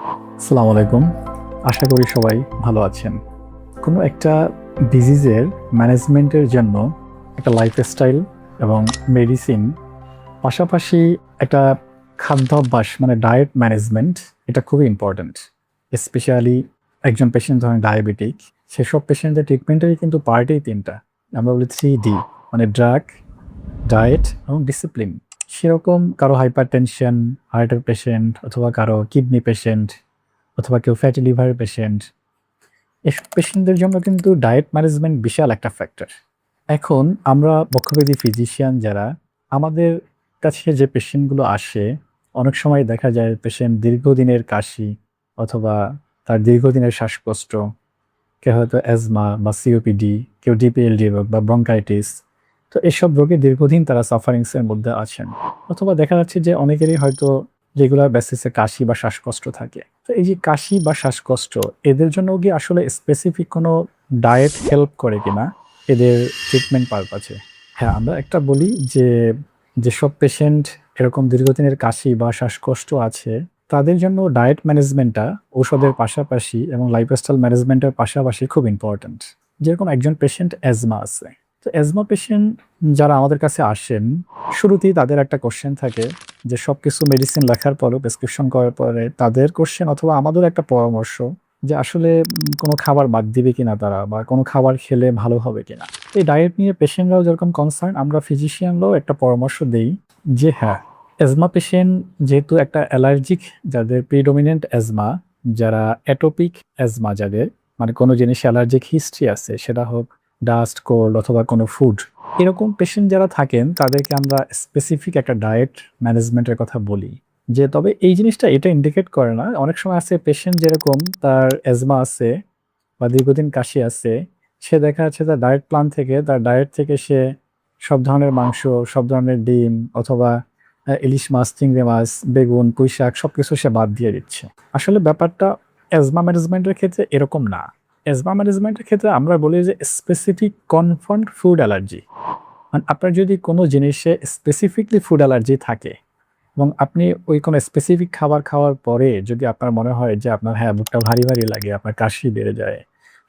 আসসালামু আলাইকুম। আশা করি সবাই ভালো আছেন। কোনো একটা ডিজিজের ম্যানেজমেন্টের জন্য একটা লাইফস্টাইল এবং মেডিসিন, পাশাপাশি একটা খাদ্যাভ্যাস মানে ডায়েট ম্যানেজমেন্ট, এটা খুবই ইম্পর্ট্যান্ট। স্পেশালি একজন পেশেন্ট ধরেন ডায়াবেটিক, সেসব পেশেন্টদের ট্রিটমেন্টেরই কিন্তু পার্টই ৩ টা। আমরা বলি 3D, মানে ড্রাগ, ডায়েট এবং ডিসিপ্লিন। সেরকম কারো হাইপারটেনশন, হার্টের পেশেন্ট অথবা কারো কিডনি পেশেন্ট অথবা কেউ ফ্যাটি লিভারের পেশেন্ট, এসব পেশেন্টদের জন্য কিন্তু ডায়েট ম্যানেজমেন্ট বিশাল একটা ফ্যাক্টর। এখন আমরা বক্ষব্যাধি ফিজিশিয়ান যারা, আমাদের কাছে যে পেশেন্টগুলো আসে, অনেক সময় দেখা যায় পেশেন্ট দীর্ঘদিনের কাশি অথবা তার দীর্ঘদিনের শ্বাসকষ্ট, কেউ হয়তো অ্যাজমা বা সিওপিডি, কেউ ডিপিএলডি রোগ বা ব্রঙ্কাইটিস। তো এসব রোগে দীর্ঘদিন তারা সাফারিংসের মধ্যে আছেন, অথবা দেখা যাচ্ছে যে অনেকেরই হয়তো রেগুলার বেসিসে কাশি বা শ্বাসকষ্ট থাকে। তো এই যে কাশি বা শ্বাসকষ্ট, এদের জন্য কি আসলে স্পেসিফিক কোনো ডায়েট হেল্প করে কিনা এদের ট্রিটমেন্ট পারপাসে? হ্যাঁ, আমরা একটা বলি যে যেসব পেশেন্ট এরকম দীর্ঘদিনের কাশি বা শ্বাসকষ্ট আছে, তাদের জন্য ডায়েট ম্যানেজমেন্টটা ঔষধের পাশাপাশি এবং লাইফস্টাইল ম্যানেজমেন্টের পাশাপাশি খুব ইম্পর্ট্যান্ট। যেরকম একজন পেশেন্ট অ্যাজমা আছে, তো অ্যাজমা পেশেন্ট যারা আমাদের কাছে আসেন, শুরুতেই তাদের একটা কোশ্চেন থাকে যে সবকিছু মেডিসিন লেখার পরেও, প্রেসক্রিপশন করার পরে তাদের কোশ্চেন অথবা আমাদের একটা পরামর্শ যে আসলে কোনো খাবার বাদ দিবে কিনা তারা, বা কোনো খাবার খেলে ভালো হবে কিনা। এই ডায়েট নিয়ে পেশেন্টরাও যেরকম কনসার্ন, আমরা ফিজিশিয়ানরাও একটা পরামর্শ দেই যে হ্যাঁ, অ্যাজমা পেশেন্ট যেহেতু একটা অ্যালার্জিক, যাদের প্রিডোমিনেন্ট অ্যাজমা, যারা অ্যাটোপিক অ্যাজমা, যাদের মানে কোনো জিনিসে অ্যালার্জিক হিস্ট্রি আছে, সেটা হোক ডাস্ট, কোল্ড অথবা কোনো ফুড, এরকম পেশেন্ট যারা থাকেন তাদেরকে আমরা স্পেসিফিক একটা ডায়েট ম্যানেজমেন্টের কথা বলি। যে তবে এই জিনিসটা এটা ইন্ডিকেট করে না, অনেক সময় আছে পেশেন্ট যেরকম তার অ্যাজমা আছে বা দীর্ঘদিন কাশি আছে, সে দেখা যাচ্ছে তার ডায়েট প্ল্যান থেকে, তার ডায়েট থেকে সে সব ধরনের মাংস, সব ধরনের ডিম অথবা ইলিশ মাছ, চিংড়ি মাছ, বেগুন, পুঁই শাক সবকিছু সে বাদ দিয়ে দিচ্ছে। আসলে ব্যাপারটা অ্যাজমা ম্যানেজমেন্টের ক্ষেত্রে এরকম না। অ্যাজমা ম্যানেজমেন্টের ক্ষেত্রে আমরা বলি যে স্পেসিফিক কনফার্মড ফুড অ্যালার্জি, মানে আপনার যদি কোনো জিনিসে স্পেসিফিকলি ফুড অ্যালার্জি থাকে এবং আপনি ওই কোনো স্পেসিফিক খাবার খাওয়ার পরে যদি আপনার মনে হয় যে আপনার হ্যাঁ, বুকটা ভারী, ভারী লাগে, আপনার কাশি বেড়ে যায়,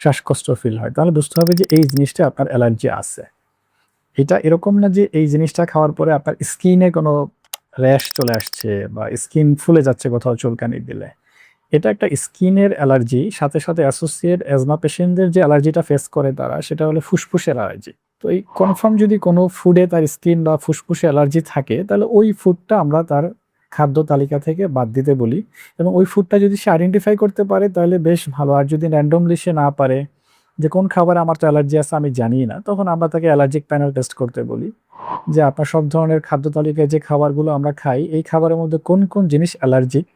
শ্বাসকষ্ট ফিল হয়, তাহলে বুঝতে হবে যে এই জিনিসটা আপনার অ্যালার্জি আছে। এটা এরকম না যে এই জিনিসটা খাওয়ার পরে আপনার স্কিনে কোনো র‍্যাশ চলে আসছে বা স্কিন ফুলে যাচ্ছে কোথাও চুলকানি দিলে। এটা একটা স্কিনের অ্যালার্জি, সাথে, সাথে অ্যাসোসিয়েট অ্যাজমা পেশেন্টদের যে অ্যালার্জিটা ফেস করে তারা, সেটা হলো ফুসফুসের অ্যালার্জি। তো এই কনফার্ম যদি কোনো ফুডে তার স্কিন বা ফুসফুসে অ্যালার্জি থাকে, তাহলে ওই ফুডটা আমরা তার খাদ্য তালিকা থেকে বাদ দিতে বলি, এবং ওই ফুডটা যদি সে আইডেন্টিফাই করতে পারে তাহলে বেশ ভালো। আর যদি র‍্যান্ডমলি সে না পারে যে কোন খাবারে আমার তো অ্যালার্জি আছে আমি জানিই না, তখন আমরা তাকে অ্যালার্জিক প্যানেল টেস্ট করতে বলি। যে আপনার সব ধরনের খাদ্য তালিকায় যে খাবারগুলো আমরা খাই, এই খাবারের মধ্যে কোন, কোন জিনিস অ্যালার্জিক,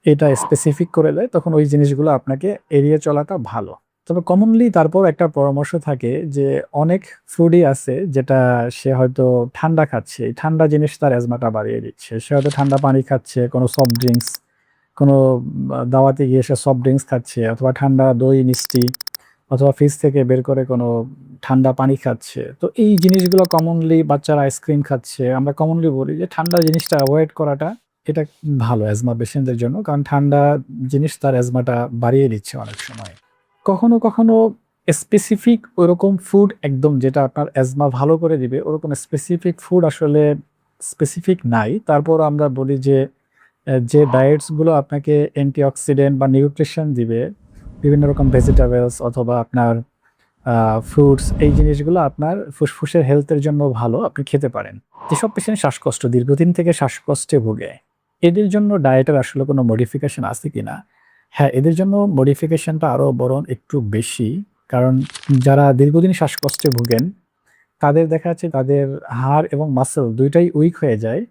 এটা স্পেসিফিক করে দেয়, তখন ওই জিনিসগুলো আপনাকে এড়িয়ে চলাটা ভালো। তবে কমনলি তারপর একটা পরামর্শ থাকে যে অনেক ফুডই আছে যেটা সে হয়তো ঠান্ডা খাচ্ছে, এই ঠান্ডা জিনিস তার অ্যাজমাটা বাড়িয়ে দিচ্ছে। সে হয়তো ঠান্ডা পানি খাচ্ছে, কোনো সফট ড্রিংকস, কোনো দাওয়াতে গিয়ে সে সফট ড্রিংকস খাচ্ছে অথবা ঠান্ডা দই, মিষ্টি অথবা ফ্রিজ থেকে বের করে কোনো ঠান্ডা পানি খাচ্ছে। তো এই জিনিসগুলো কমনলি, বাচ্চারা আইসক্রিম খাচ্ছে। আমরা কমনলি বলি যে ঠান্ডা জিনিসটা এভয়েড করাটা এটা ভালো অ্যাজমা পেশেন্টদের জন্য। কারণ ঠান্ডা জিনিস তার অ্যাজমাটা বাড়িয়ে দিচ্ছে অনেক সময়। কখনো, কখনো স্পেসিফিক ওরকম ফুড একদম যেটা আপনার অ্যাজমা ভালো করে দিবে, ওরকম স্পেসিফিক ফুড আসলে স্পেসিফিক নাই। তারপরও আমরা বলি যে যে ডায়েটস গুলো আপনাকে অ্যান্টিঅক্সিডেন্ট বা নিউট্রিশন দিবে, বিভিন্ন রকম ভেজিটেবলস অথবা আপনার ফ্রুটস, এই জিনিসগুলো আপনার ফুসফুসের হেলথের জন্য ভালো, আপনি খেতে পারেন। যেসব পেশেন্ট শ্বাসকষ্ট, দীর্ঘদিন থেকে শ্বাসকষ্টে ভোগে, এদের জন্য ডায়েটের আসলে কোনো মডিফিকেশন আছে কিনা? হ্যাঁ, এদের জন্য মডিফিকেশনটা আরো বরং একটু বেশি। কারণ যারা দীর্ঘদিন শ্বাসকষ্টে ভোগেন, তাদের দেখা যাচ্ছে তাদের হাড় এবং মাসল ২ টাই উইক হয়ে যায়,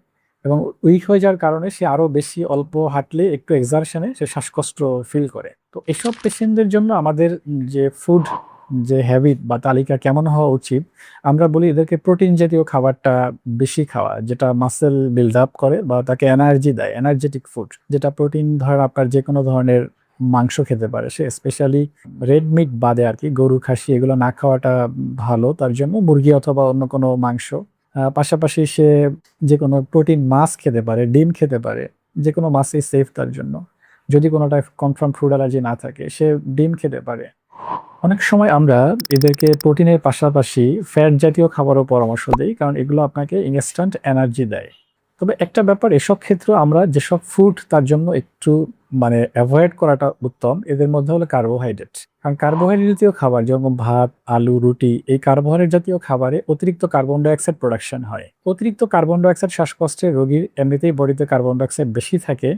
এবং উইক হয়ে যাওয়ার কারণে সে আরো বেশি অল্প হাঁটলে একটু এক্সারশনে সে শ্বাসকষ্ট ফিল করে। তো এসব পেশেন্টদের জন্য আমাদের যে ফুড, যে হ্যাবিট বা তালিকা কেমন হওয়া উচিত, আমরা বলি এদেরকে প্রোটিন জাতীয় খাবারটা বেশি খাওয়া, যেটা মাসল বিল্ড আপ করে বা তাকে এনার্জি দেয়, এনার্জেটিক ফুড। যেটা প্রোটিন ধরেন আপনার যেকোনো ধরনের মাংস খেতে পারে সে, স্পেশালি রেড মিট বাদে আরকি, গরু, খাসি এগুলো না খাওয়াটা ভালো তার জন্য। মুরগি অথবা অন্য কোনো মাংস। পাশাপাশি সে যেকোনো প্রোটিন মাছ খেতে পারে, ডিম খেতে পারে। যেকোনো মাছই সেফ তার জন্য। যদি কোনোটা কনফার্ম ফুড অ্যালার্জি না থাকে সে ডিম খেতে পারে। অনেক সময় আমরা এদেরকে প্রোটিনের পাশাপাশি ফ্যাট জাতীয় খাবারও পরামর্শ দিই, কারণ এগুলো আপনাকে ইনস্ট্যান্ট এনার্জি দেয়। তবে একটা ব্যাপার, এসব ক্ষেত্রে আমরা যেসব ফুড তার জন্য একটু অ্যাভয়েড করাটা উত্তম, এদের মধ্যে হলো কার্বোহাইড্রেট। কারণ কার্বোহাইড্রেট জাতীয় খাবার যেমন ভাত, আলু, রুটি, এই কার্বোহাইড্রেট জাতীয় খাবারে অতিরিক্ত কার্বন ডাইঅক্সাইড প্রোডাকশন হয়। অতিরিক্ত কার্বন ডাইঅক্সাইড শ্বাসকষ্টের রোগীর এমনিতেই বডিতে কার্বন ডাইঅক্সাইড বেশি থাকে।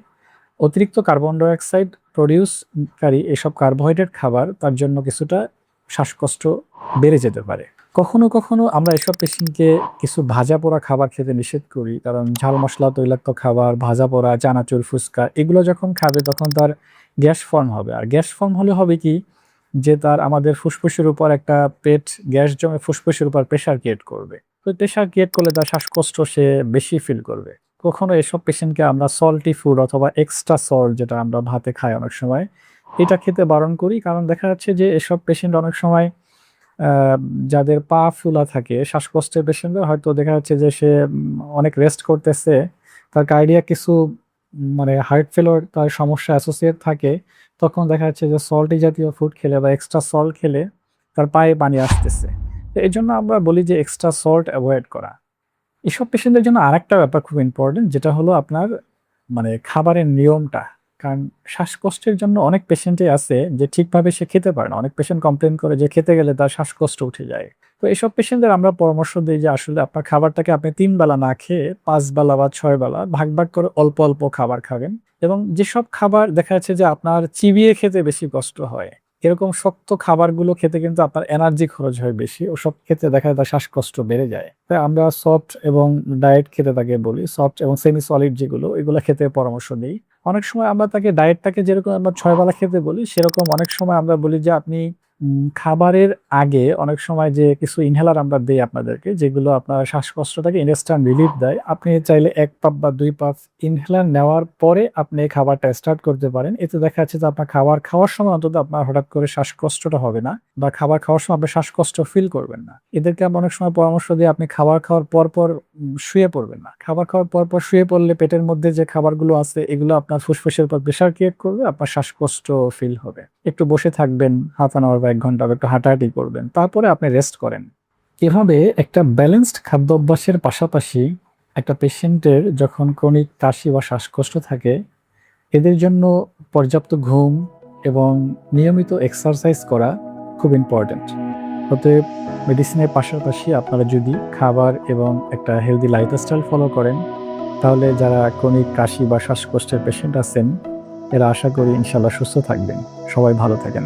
অতিরিক্ত কার্বন ডাইঅক্সাইড প্রডিউসকারী এসব কার্বোহাইড্রেট খাবার তার জন্য কিছুটা শ্বাসকষ্ট বেড়ে যেতে পারে। কখনো কখনো আমরা এসব পেশেন্টকে কিছু ভাজা পোড়া খাবার খেতে নিষেধ করি, কারণ ঝাল মশলা তৈলাক্ত খাবার, ভাজা পোড়া, চানাচুর, ফুচকা এগুলো যখন খাবে তখন তার গ্যাস ফর্ম হবে। আর গ্যাস ফর্ম হলে হবে কি, যে তার আমাদের ফুসফুসের উপর একটা পেট গ্যাস জমে ফুসফুসের উপর প্রেশার ক্রিয়েট করবে। তো প্রেশার ক্রিয়েট করলে তার শ্বাসকষ্ট সে বেশি ফিল করবে। কখনো এসব পেশেন্টকে আমরা সল্টি ফুড অথবা এক্সট্রা সল্ট, যেটা আমরা ভাতে খাই অনেক সময়, এটা খেতে বারণ করি। কারণ দেখা যাচ্ছে যে এসব পেশেন্ট অনেক সময় যাদের পা ফুলা থাকে, শ্বাসকষ্টের পেশেন্টদের হয়তো দেখা যাচ্ছে যে সে অনেক রেস্ট করতেছে, তার কার্ডিয়াক কিছু হার্ট ফেলোর তার সমস্যা অ্যাসোসিয়েট থাকে, তখন দেখা যাচ্ছে যে সল্টি জাতীয় ফুড খেলে বা এক্সট্রা সল্ট খেলে তার পায়ে পানি আসতেছে। তো এই জন্য আমরা বলি যে এক্সট্রা সল্ট অ্যাভয়েড করা। এসব পেশেন্টদের জন্য আরেকটা ব্যাপার খুব ইম্পর্টেন্ট, যেটা হলো আপনার খাবারের নিয়মটা। কারণ শ্বাসকষ্টের জন্য অনেক পেশেন্টই আছে যে ঠিকভাবে সে খেতে পারে না। অনেক পেশেন্ট কমপ্লেন করে যে খেতে গেলে তার শ্বাসকষ্ট উঠে যায়। তো এসব পেশেন্টদের আমরা পরামর্শ দিই যে আসলে আপনার খাবারটাকে আপনি ৩ বেলা না খেয়ে ৫ বেলা বা ৬ বেলা ভাগ ভাগ করে অল্প অল্প খাবার খাবেন। এবং যেসব খাবার দেখা যাচ্ছে যে আপনার চিবিয়ে খেতে বেশি কষ্ট হয়, এরকম শক্ত খাবারগুলো খেতে কিন্তু আপনার এনার্জি খরচ হয় বেশি, ওসব ক্ষেত্রে দেখা যায় তার শ্বাসকষ্ট বেড়ে যায়। তাই আমরা সফট এবং ডায়েট খেতে তাকে বলি, সফট এবং সেমি সলিড যেগুলো, এগুলো খেতে পরামর্শ দিই। অনেক সময় আমরা তাকে ডায়েটটাকে যেরকম আমরা ৬ বেলা খেতে বলি, সেরকম অনেক সময় আমরা বলি যে আপনি খাবারের আগে অনেক সময় যে কিছু ইনহেলার আমরা দেই আপনাদেরকে, যেগুলো আপনার শ্বাসকষ্টটাকে ইনস্ট্যান্ট রিলিফ দেয়। আপনি চাইলে ১ পাফ বা ২ পাফ ইনহেলার নেওয়ার পরে আপনি খাবারটা স্টার্ট করতে পারেন। এতে দেখা যাচ্ছে যে আপনার খাবার খাওয়ার সময় অন্তত আপনার হঠাৎ করে শ্বাসকষ্টটা হবে না, বা খাবার খাওয়ার সময় আপনি শ্বাসকষ্ট ফিল করবেন না। এদেরকে আমরা অনেক সময় পরামর্শ দিই আপনি খাবার খাওয়ার পর শুয়ে পড়বেন না। খাবার খাওয়ার পর শুয়ে পড়লে পেটের মধ্যে যে খাবারগুলো আছে এগুলো আপনার ফুসফুসের উপর প্রেশার ক্রিয়েট করবে, আপনার শ্বাসকষ্ট ফিল হবে। একটু বসে থাকবেন হাফ অ্যান আওয়ার বা ১ ঘন্টা, একটু হাঁটাহাঁটি করবেন, তারপরে আপনি রেস্ট করেন। এভাবে একটা ব্যালেন্সড খাদ্য অভ্যাসের পাশাপাশি একটা পেশেন্টের যখন ক্রনিক কাশি বা শ্বাসকষ্ট থাকে, এদের জন্য পর্যাপ্ত ঘুম এবং নিয়মিত এক্সারসাইজ করা খুব ইম্পর্ট্যান্ট। অতএব মেডিসিনের পাশাপাশি আপনারা যদি খাবার এবং একটা হেলদি লাইফস্টাইল ফলো করেন, তাহলে যারা ক্রনিক কাশি বা শ্বাসকষ্টের পেশেন্ট আছেন, এরা আশা করি ইনশাল্লাহ সুস্থ থাকবেন। সবাই ভালো থাকেন।